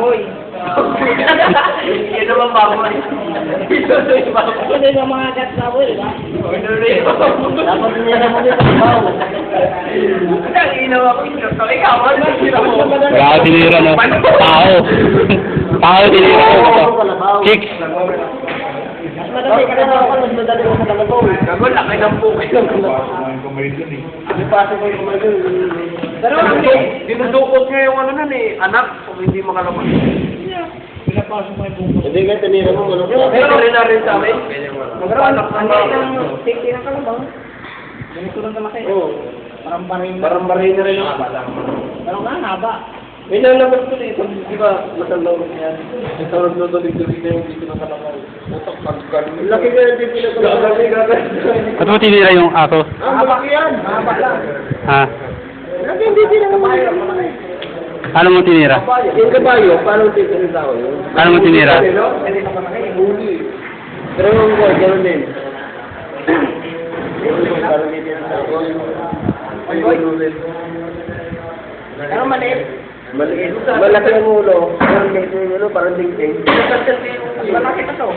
baboy. Yun naman baboy. Ano yung mga gat baboy, di ba? Dapat niya naman yung trabaho. Ang inaw ako ito. Ikaw, ano mo? Wala ka tinira, no? Tao. Tao tinira ko. Chicks. Madali ka na ako, madali ko sa kalabaw. Gago, laki ng buki ng kalabaw. Hindi pa ako yung kumagal. Pero dinudukot niya yung ano nun eh, anak, kung hindi makalabas. Hindi ka, tinira mo, ano? Pero rin na rin sa amin. Pero ano, safety ng kalabaw. Ganito lang kalaki. Oo. Parang barin. Parang barin na rin yung Pero nga, haba. may nalabas ko dito, di ba, matalaw niya. Sarap na tuloy-tuloy na yung dito ng kalabaw. Utak, pagkaroon. Laki ka yung dito ng kalabaw. Ba't mo tinira yung aso? Malaki yan. Haba lang. Ha? Laki yung dito ng kalabaw. Ano mo tinira? Yung kabayo, paano dito ng tao yun? Ano mo tinira? Hindi ka pa nakaya. Huli. Pero yung boy, gano'n din. Parang dito ng tao. Ay, gano'n din. Pero maliit. Malaki ang ulo. Parang dito yung ulo, parang dingding. Malaki pa to.